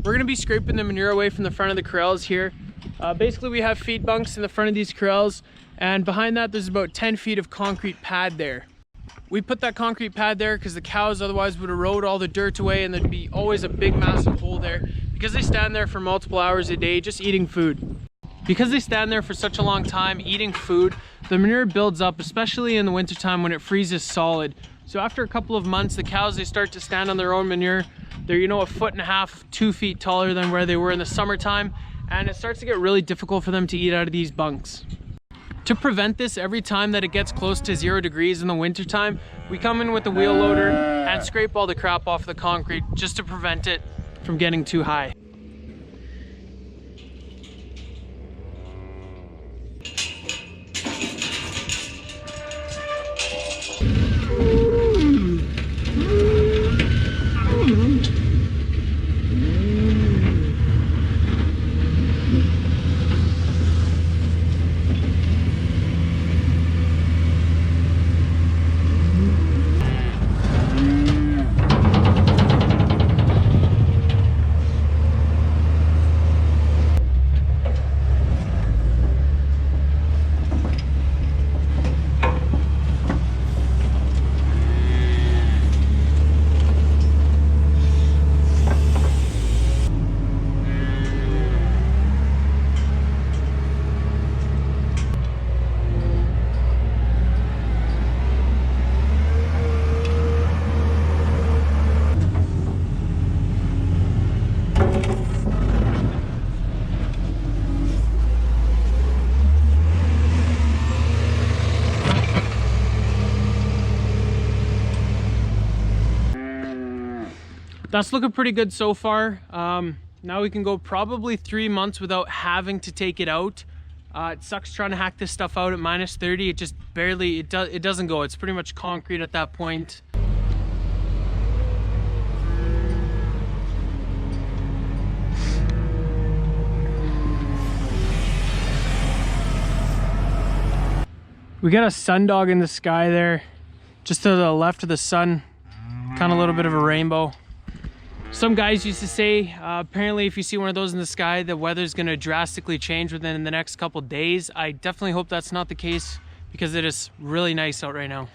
We're gonna be scraping the manure away from the front of the corrals here. Basically we have feed bunks in the front of these corrals, and behind that there's about 10 feet of concrete pad there. We put that concrete pad there because the cows otherwise would erode all the dirt away, and there'd be always a big massive hole there because they stand there for multiple hours a day just eating food. Because they stand there for such a long time eating food, the manure builds up, especially in the wintertime when it freezes solid. So after a couple of months, the cows, they start to stand on their own manure. They're, you know, 1.5 feet, 2 feet taller than where they were in the summertime, and it starts to get really difficult for them to eat out of these bunks. To prevent this, every time that it gets close to 0 degrees in the wintertime, we come in with a wheel loader and scrape all the crap off the concrete just to prevent it from getting too high. That's looking pretty good so far. Now we can go probably 3 months without having to take it out. It sucks trying to hack this stuff out at -30. It just barely, it doesn't go. It's pretty much concrete at that point. We got a sundog in the sky there, just to the left of the sun, kind of a little bit of a rainbow. Some guys used to say, apparently if you see one of those in the sky, the weather's gonna drastically change within the next couple days. I definitely hope that's not the case because it is really nice out right now.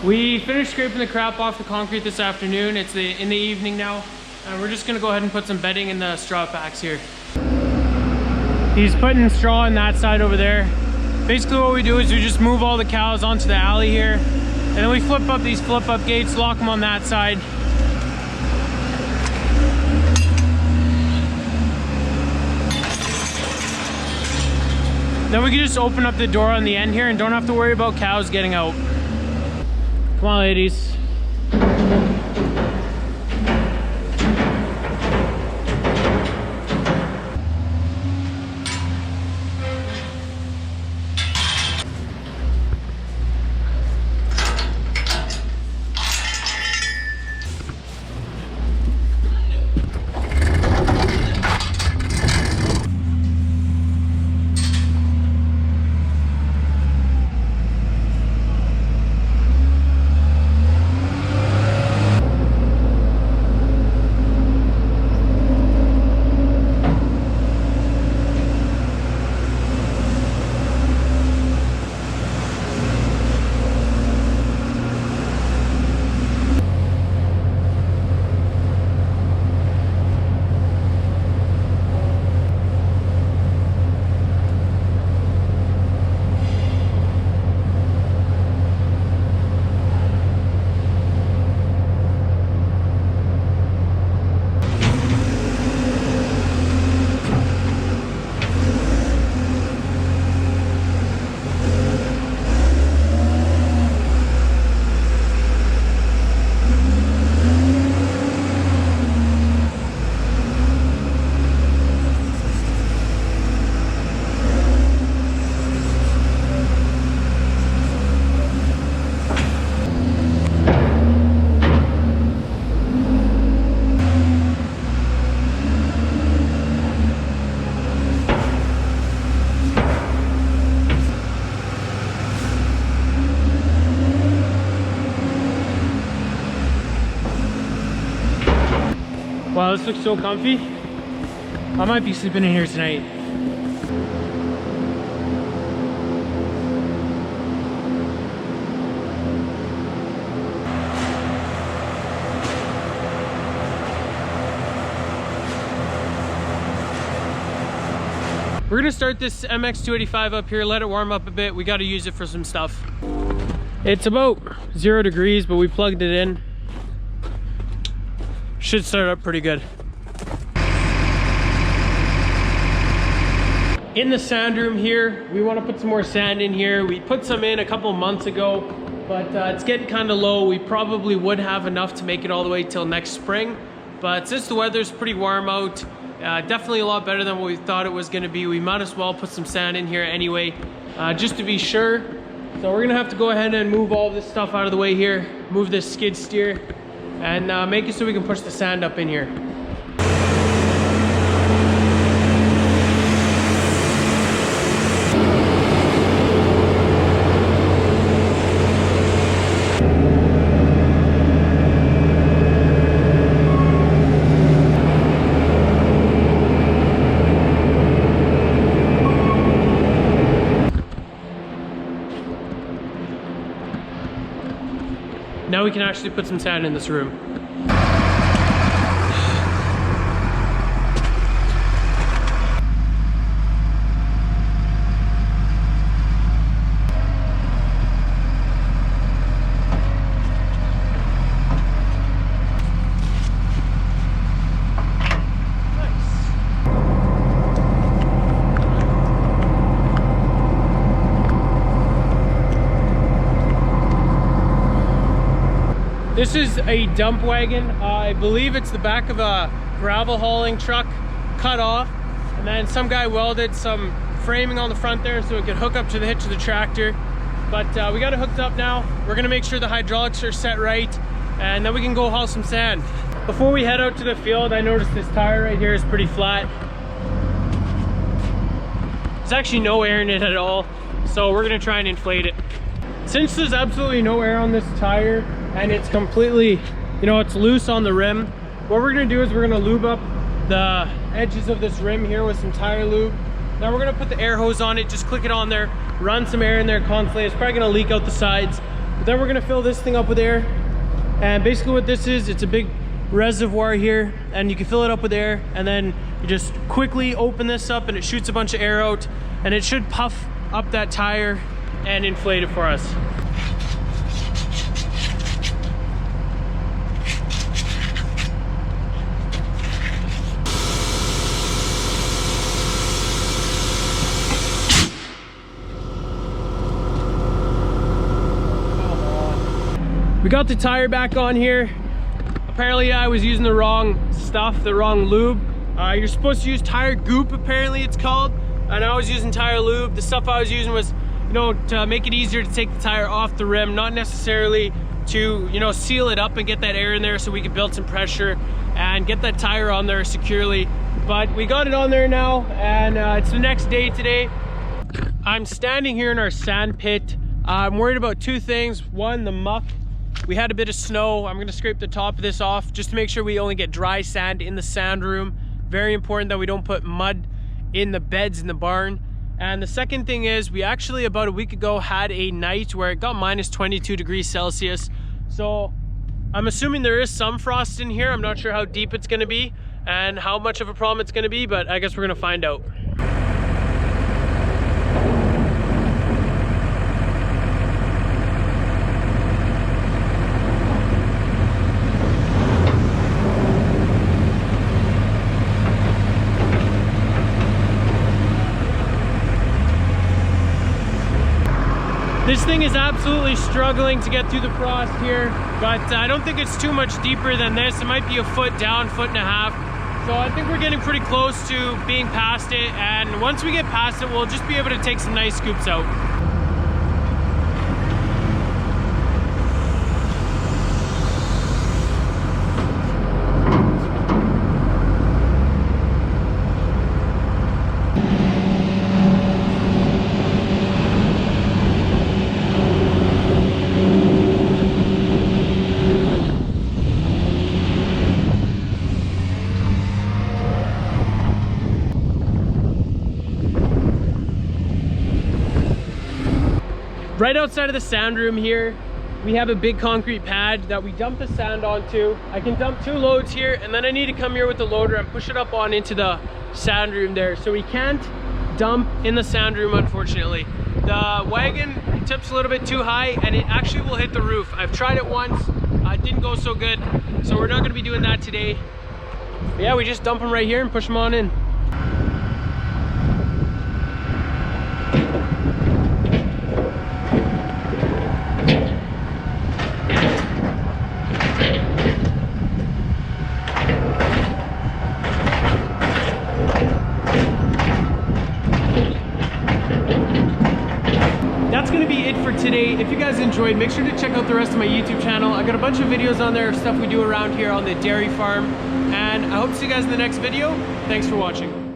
We finished scraping the crap off the concrete this afternoon. It's in the evening now, and we're just gonna go ahead and put some bedding in the straw packs here. He's putting straw on that side over there. Basically what we do is we just move all the cows onto the alley here, and then we flip up these flip-up gates, lock them on that side. Then we can just open up the door on the end here and don't have to worry about cows getting out. Come on, ladies. Wow, this looks so comfy. I might be sleeping in here tonight. We're gonna start this MX285 up here, let it warm up a bit. We gotta use it for some stuff. It's about 0 degrees, but we plugged it in. Should start up pretty good. In the sand room here, we wanna put some more sand in here. We put some in a couple months ago, but it's getting kinda low. We probably would have enough to make it all the way till next spring. But since the weather's pretty warm out, definitely a lot better than what we thought it was gonna be. We might as well put some sand in here anyway, just to be sure. So we're gonna have to go ahead and move all this stuff out of the way here, move this skid steer, and make it so we can push the sand up in here. Now we can actually put some sand in this room. This is a dump wagon. I believe it's the back of a gravel hauling truck cut off, and then some guy welded some framing on the front there so it could hook up to the hitch of the tractor. But we got it hooked up now. We're gonna make sure the hydraulics are set right, and then we can go haul some sand. Before we head out to the field, I noticed this tire right here is pretty flat. There's actually no air in it at all, so we're gonna try and inflate it. Since there's absolutely no air on this tire, and it's completely, you know, it's loose on the rim, what we're gonna do is we're gonna lube up the edges of this rim here with some tire lube. Now we're gonna put the air hose on it, just click it on there, run some air in there constantly. It's probably gonna leak out the sides. But then we're gonna fill this thing up with air. And basically what this is, it's a big reservoir here, and you can fill it up with air, and then you just quickly open this up and it shoots a bunch of air out, and it should puff up that tire and inflate it for us. We got the tire back on here. Apparently I was using the wrong stuff, the wrong lube. You're supposed to use tire goop, apparently it's called, and I was using tire lube. The stuff I was using was, you know, to make it easier to take the tire off the rim, not necessarily to, you know, seal it up and get that air in there so we could build some pressure and get that tire on there securely. But we got it on there now, and it's the next day today. I'm standing here in our sand pit. I'm worried about two things. One, the muck. We had a bit of snow. I'm gonna scrape the top of this off just to make sure we only get dry sand in the sand room. Very important that we don't put mud in the beds in the barn. And the second thing is, we actually about a week ago had a night where it got minus 22 degrees Celsius. So I'm assuming there is some frost in here. I'm not sure how deep it's gonna be and how much of a problem it's gonna be, but I guess we're gonna find out. This thing is absolutely struggling to get through the frost here, but I don't think it's too much deeper than this. It might be a foot down, foot and a half. So I think we're getting pretty close to being past it, and once we get past it, we'll just be able to take some nice scoops out. Right outside of the sand room here, we have a big concrete pad that we dump the sand onto. I can dump 2 loads here, and then I need to come here with the loader and push it up on into the sand room there. So we can't dump in the sand room, unfortunately. The wagon tips a little bit too high and it actually will hit the roof. I've tried it once, it didn't go so good. So we're not gonna be doing that today. But yeah, we just dump them right here and push them on in. That's gonna be it for today. If you guys enjoyed, make sure to check out the rest of my YouTube channel. I got a bunch of videos on there of stuff we do around here on the dairy farm. And I hope to see you guys in the next video. Thanks for watching.